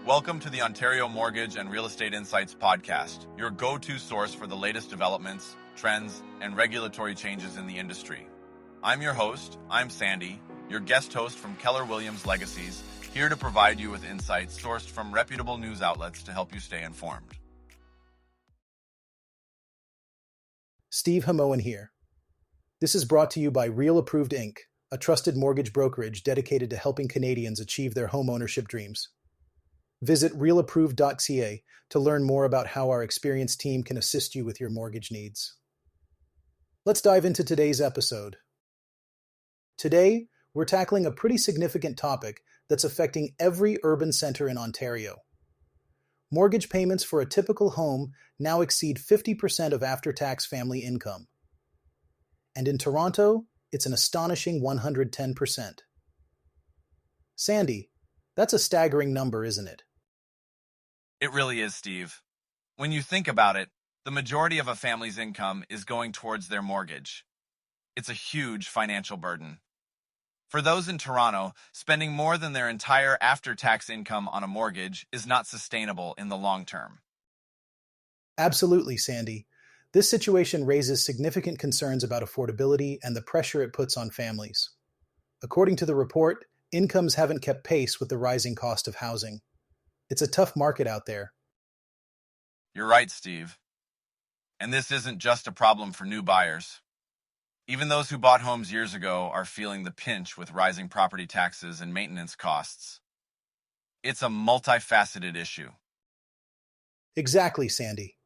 Welcome to the Ontario Mortgage and Real Estate Insights podcast, your go-to source for the latest developments, trends, and regulatory changes in the industry. I'm your host, Sandy, your guest host from Keller Williams Legacies, here to provide you with insights sourced from reputable news outlets to help you stay informed. Steve Hamoan here. This is brought to you by Real Approved Inc., a trusted mortgage brokerage dedicated to helping Canadians achieve their home ownership dreams. Visit realapproved.ca to learn more about how our experienced team can assist you with your mortgage needs. Let's dive into today's episode. Today, we're tackling a pretty significant topic that's affecting every urban center in Ontario. Mortgage payments for a typical home now exceed 50% of after-tax family income. And in Toronto, it's an astonishing 110%. Sandy, that's a staggering number, isn't it? It really is, Steve. When you think about it, the majority of a family's income is going towards their mortgage. It's a huge financial burden. For those in Toronto, spending more than their entire after-tax income on a mortgage is not sustainable in the long term. Absolutely, Sandy. This situation raises significant concerns about affordability and the pressure it puts on families. According to the report, incomes haven't kept pace with the rising cost of housing. It's a tough market out there. You're right, Steve. And this isn't just a problem for new buyers. Even those who bought homes years ago are feeling the pinch with rising property taxes and maintenance costs. It's a multifaceted issue. Exactly, Sandy.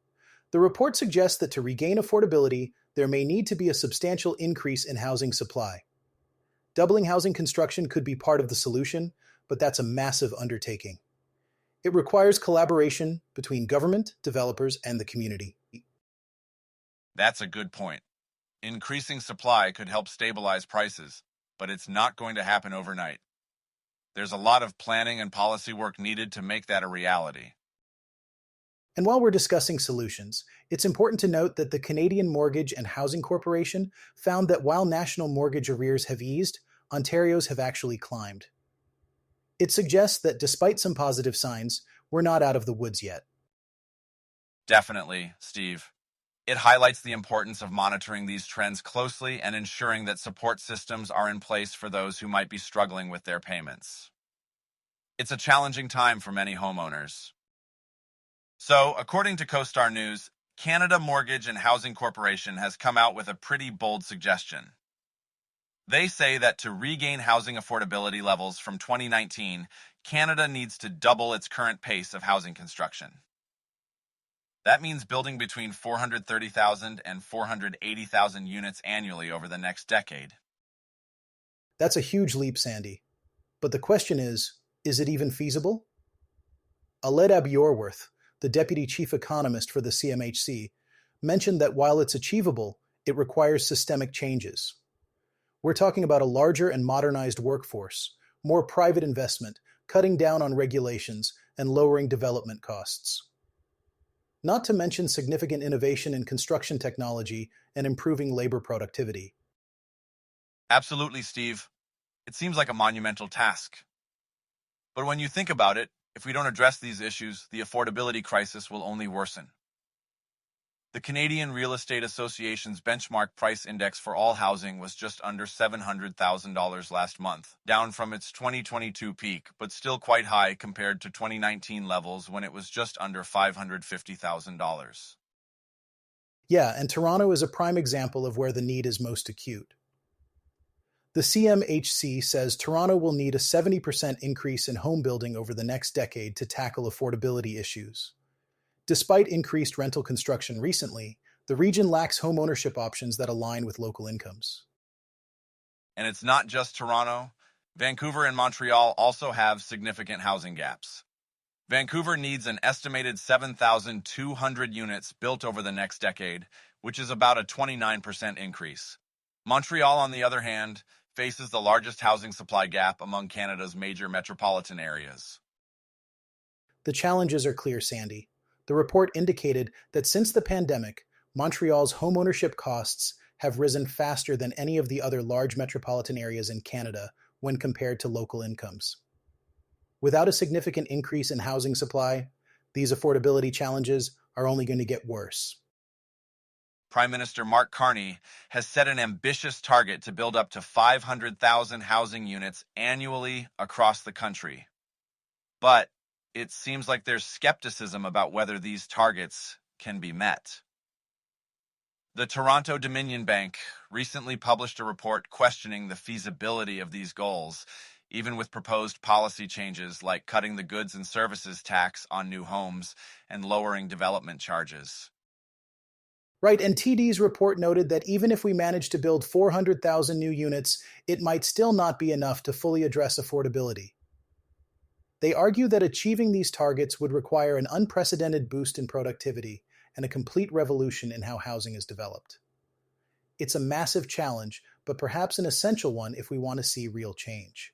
The report suggests that to regain affordability, there may need to be a substantial increase in housing supply. Doubling housing construction could be part of the solution, but that's a massive undertaking. It requires collaboration between government, developers, and the community. That's a good point. Increasing supply could help stabilize prices, but it's not going to happen overnight. There's a lot of planning and policy work needed to make that a reality. And while we're discussing solutions, it's important to note that the Canadian Mortgage and Housing Corporation found that while national mortgage arrears have eased, Ontario's have actually climbed. It suggests that despite some positive signs, we're not out of the woods yet. Definitely, Steve. It highlights the importance of monitoring these trends closely and ensuring that support systems are in place for those who might be struggling with their payments. It's a challenging time for many homeowners. So, according to CoStar News, Canada Mortgage and Housing Corporation has come out with a pretty bold suggestion. They say that to regain housing affordability levels from 2019, Canada needs to double its current pace of housing construction. That means building between 430,000 and 480,000 units annually over the next decade. That's a huge leap, Sandy. But the question is it even feasible? Aled Abiorworth, the deputy chief economist for the CMHC, mentioned that while it's achievable, it requires systemic changes. We're talking about a larger and modernized workforce, more private investment, cutting down on regulations, and lowering development costs. Not to mention significant innovation in construction technology and improving labor productivity. Absolutely, Steve. It seems like a monumental task. But when you think about it, if we don't address these issues, the affordability crisis will only worsen. The Canadian Real Estate Association's benchmark price index for all housing was just under $700,000 last month, down from its 2022 peak, but still quite high compared to 2019 levels when it was just under $550,000. Yeah, and Toronto is a prime example of where the need is most acute. The CMHC says Toronto will need a 70% increase in home building over the next decade to tackle affordability issues. Despite increased rental construction recently, the region lacks home ownership options that align with local incomes. And it's not just Toronto. Vancouver and Montreal also have significant housing gaps. Vancouver needs an estimated 7,200 units built over the next decade, which is about a 29% increase. Montreal, on the other hand, faces the largest housing supply gap among Canada's major metropolitan areas. The challenges are clear, Sandy. The report indicated that since the pandemic, Montreal's homeownership costs have risen faster than any of the other large metropolitan areas in Canada when compared to local incomes. Without a significant increase in housing supply, these affordability challenges are only going to get worse. Prime Minister Mark Carney has set an ambitious target to build up to 500,000 housing units annually across the country. But it seems like there's skepticism about whether these targets can be met. The Toronto Dominion Bank recently published a report questioning the feasibility of these goals, even with proposed policy changes like cutting the goods and services tax on new homes and lowering development charges. Right, and TD's report noted that even if we manage to build 400,000 new units, it might still not be enough to fully address affordability. They argue that achieving these targets would require an unprecedented boost in productivity and a complete revolution in how housing is developed. It's a massive challenge, but perhaps an essential one if we want to see real change.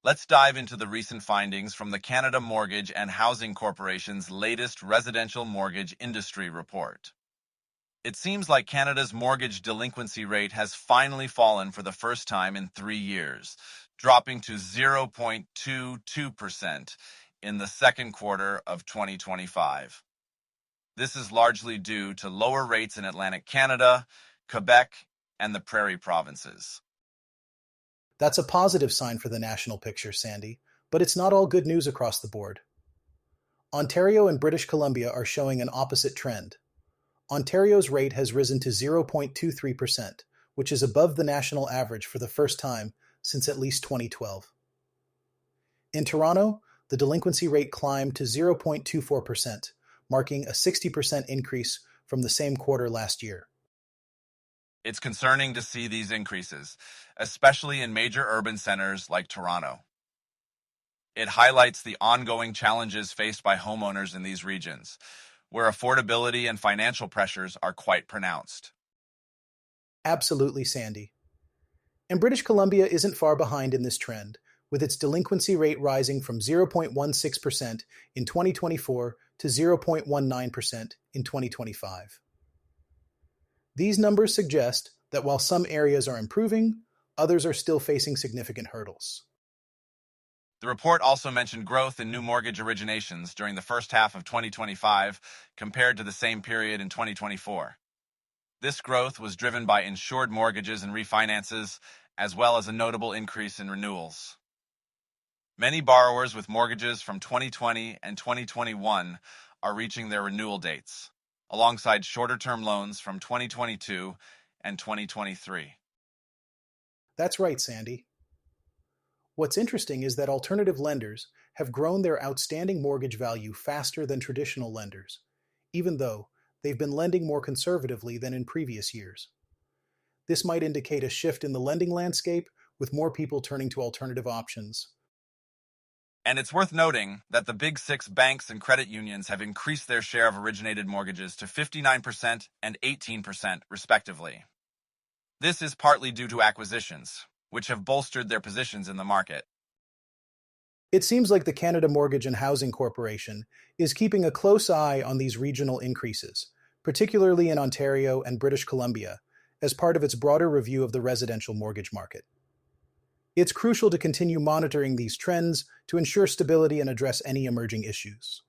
Let's dive into the recent findings from the Canada Mortgage and Housing Corporation's latest residential mortgage industry report. It seems like Canada's mortgage delinquency rate has finally fallen for the first time in 3 years, dropping to 0.22% in the second quarter of 2025. This is largely due to lower rates in Atlantic Canada, Quebec, and the Prairie provinces. That's a positive sign for the national picture, Sandy, but it's not all good news across the board. Ontario and British Columbia are showing an opposite trend. Ontario's rate has risen to 0.23%, which is above the national average for the first time since at least 2012. In Toronto, the delinquency rate climbed to 0.24%, marking a 60% increase from the same quarter last year. It's concerning to see these increases, especially in major urban centers like Toronto. It highlights the ongoing challenges faced by homeowners in these regions, where affordability and financial pressures are quite pronounced. Absolutely, Sandy. And British Columbia isn't far behind in this trend, with its delinquency rate rising from 0.16% in 2024 to 0.19% in 2025. These numbers suggest that while some areas are improving, others are still facing significant hurdles. The report also mentioned growth in new mortgage originations during the first half of 2025 compared to the same period in 2024. This growth was driven by insured mortgages and refinances, as well as a notable increase in renewals. Many borrowers with mortgages from 2020 and 2021 are reaching their renewal dates, alongside shorter-term loans from 2022 and 2023. That's right, Sandy. What's interesting is that alternative lenders have grown their outstanding mortgage value faster than traditional lenders, even though they've been lending more conservatively than in previous years. This might indicate a shift in the lending landscape, with more people turning to alternative options. And it's worth noting that the big six banks and credit unions have increased their share of originated mortgages to 59% and 18%, respectively. This is partly due to acquisitions, which have bolstered their positions in the market. It seems like the Canada Mortgage and Housing Corporation is keeping a close eye on these regional increases, particularly in Ontario and British Columbia, as part of its broader review of the residential mortgage market. It's crucial to continue monitoring these trends to ensure stability and address any emerging issues.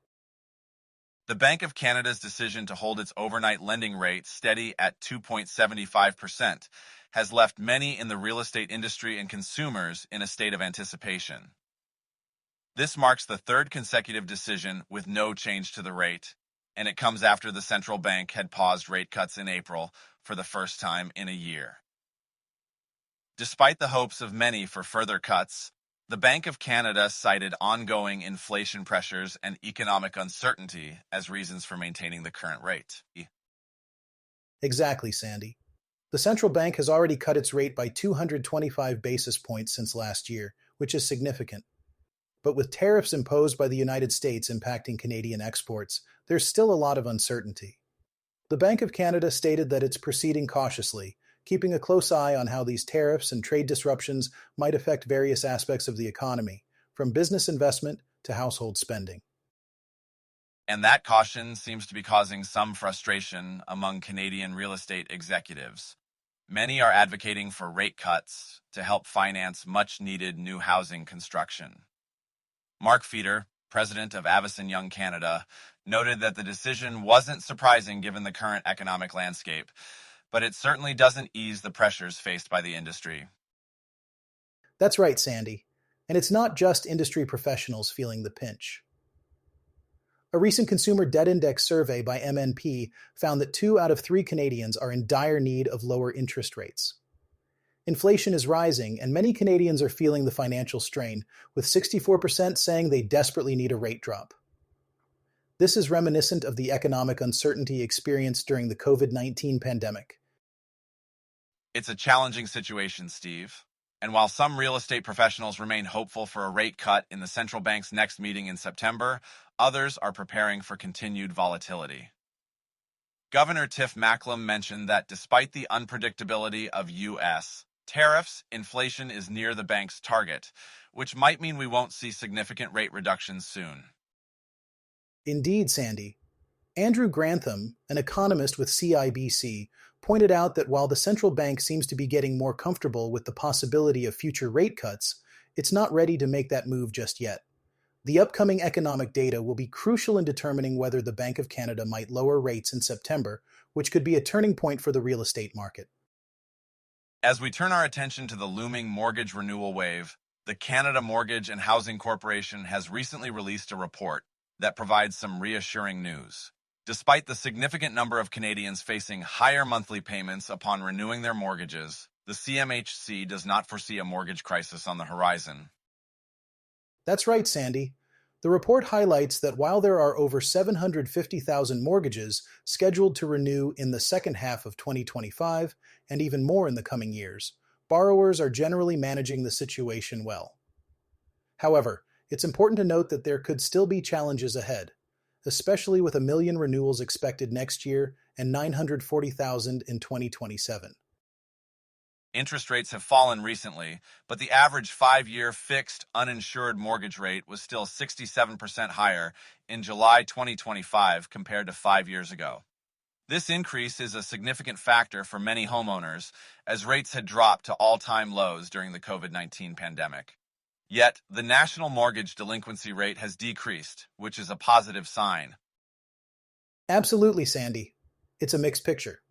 The Bank of Canada's decision to hold its overnight lending rate steady at 2.75% has left many in the real estate industry and consumers in a state of anticipation. This marks the third consecutive decision with no change to the rate, and it comes after the central bank had paused rate cuts in April for the first time in a year. Despite the hopes of many for further cuts, the Bank of Canada cited ongoing inflation pressures and economic uncertainty as reasons for maintaining the current rate. Exactly, Sandy. The central bank has already cut its rate by 225 basis points since last year, which is significant. But with tariffs imposed by the United States impacting Canadian exports, there's still a lot of uncertainty. The Bank of Canada stated that it's proceeding cautiously, keeping a close eye on how these tariffs and trade disruptions might affect various aspects of the economy, from business investment to household spending. And that caution seems to be causing some frustration among Canadian real estate executives. Many are advocating for rate cuts to help finance much-needed new housing construction. Mark Feeder, president of Avison Young Canada, noted that the decision wasn't surprising given the current economic landscape, but it certainly doesn't ease the pressures faced by the industry. That's right, Sandy. And it's not just industry professionals feeling the pinch. A recent Consumer Debt Index survey by MNP found that 2 out of 3 Canadians are in dire need of lower interest rates. Inflation is rising, and many Canadians are feeling the financial strain, with 64% saying they desperately need a rate drop. This is reminiscent of the economic uncertainty experienced during the COVID-19 pandemic. It's a challenging situation, Steve. And while some real estate professionals remain hopeful for a rate cut in the central bank's next meeting in September, others are preparing for continued volatility. Governor Tiff Macklem mentioned that despite the unpredictability of U.S. tariffs, inflation is near the bank's target, which might mean we won't see significant rate reductions soon. Indeed, Sandy. Andrew Grantham, an economist with CIBC, pointed out that while the central bank seems to be getting more comfortable with the possibility of future rate cuts, it's not ready to make that move just yet. The upcoming economic data will be crucial in determining whether the Bank of Canada might lower rates in September, which could be a turning point for the real estate market. As we turn our attention to the looming mortgage renewal wave, the Canada Mortgage and Housing Corporation has recently released a report that provides some reassuring news. Despite the significant number of Canadians facing higher monthly payments upon renewing their mortgages, the CMHC does not foresee a mortgage crisis on the horizon. That's right, Sandy. The report highlights that while there are over 750,000 mortgages scheduled to renew in the second half of 2025, and even more in the coming years, borrowers are generally managing the situation well. However, it's important to note that there could still be challenges ahead, especially with 1 million renewals expected next year and 940,000 in 2027. Interest rates have fallen recently, but the average 5-year fixed uninsured mortgage rate was still 67% higher in July 2025 compared to 5 years ago. This increase is a significant factor for many homeowners, as rates had dropped to all-time lows during the COVID-19 pandemic. Yet, the national mortgage delinquency rate has decreased, which is a positive sign. Absolutely, Sandy. It's a mixed picture.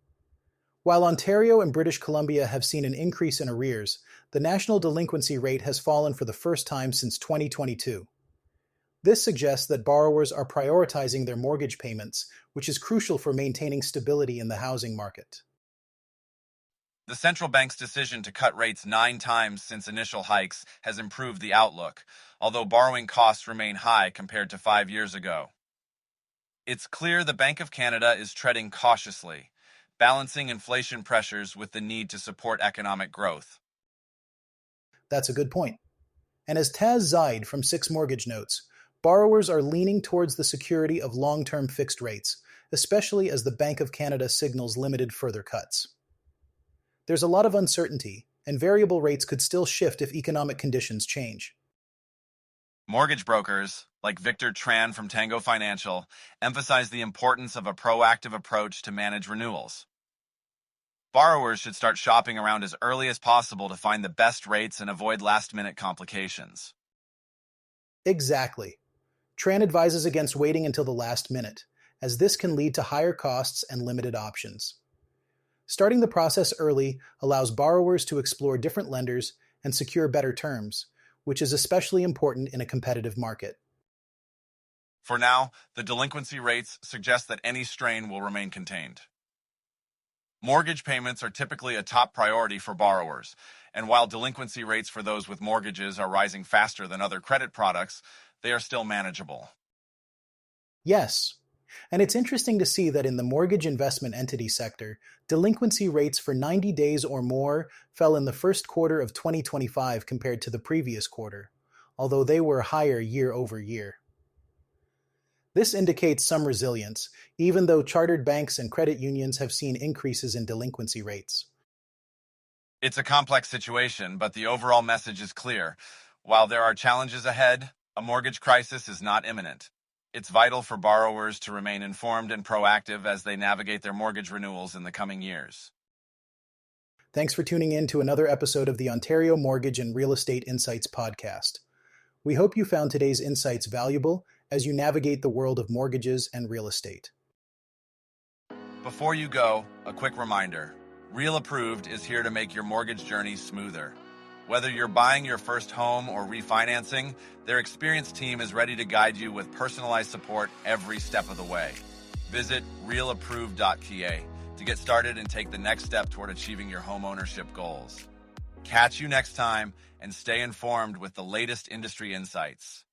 While Ontario and British Columbia have seen an increase in arrears, the national delinquency rate has fallen for the first time since 2022. This suggests that borrowers are prioritizing their mortgage payments, which is crucial for maintaining stability in the housing market. The central bank's decision to cut rates 9 times since initial hikes has improved the outlook, although borrowing costs remain high compared to 5 years ago. It's clear the Bank of Canada is treading cautiously, balancing inflation pressures with the need to support economic growth. That's a good point. And as Taz Zaid from Six Mortgage notes, borrowers are leaning towards the security of long-term fixed rates, especially as the Bank of Canada signals limited further cuts. There's a lot of uncertainty, and variable rates could still shift if economic conditions change. Mortgage brokers, like Victor Tran from Tango Financial, emphasize the importance of a proactive approach to manage renewals. Borrowers should start shopping around as early as possible to find the best rates and avoid last-minute complications. Exactly. Tran advises against waiting until the last minute, as this can lead to higher costs and limited options. Starting the process early allows borrowers to explore different lenders and secure better terms, which is especially important in a competitive market. For now, the delinquency rates suggest that any strain will remain contained. Mortgage payments are typically a top priority for borrowers, and while delinquency rates for those with mortgages are rising faster than other credit products, they are still manageable. Yes, and it's interesting to see that in the mortgage investment entity sector, delinquency rates for 90 days or more fell in the first quarter of 2025 compared to the previous quarter, although they were higher year over year. This indicates some resilience, even though chartered banks and credit unions have seen increases in delinquency rates. It's a complex situation, but the overall message is clear. While there are challenges ahead, a mortgage crisis is not imminent. It's vital for borrowers to remain informed and proactive as they navigate their mortgage renewals in the coming years. Thanks for tuning in to another episode of the Ontario Mortgage and Real Estate Insights podcast. We hope you found today's insights valuable as you navigate the world of mortgages and real estate. Before you go, a quick reminder. Real Approved is here to make your mortgage journey smoother. Whether you're buying your first home or refinancing, their experienced team is ready to guide you with personalized support every step of the way. Visit realapproved.ca to get started and take the next step toward achieving your homeownership goals. Catch you next time and stay informed with the latest industry insights.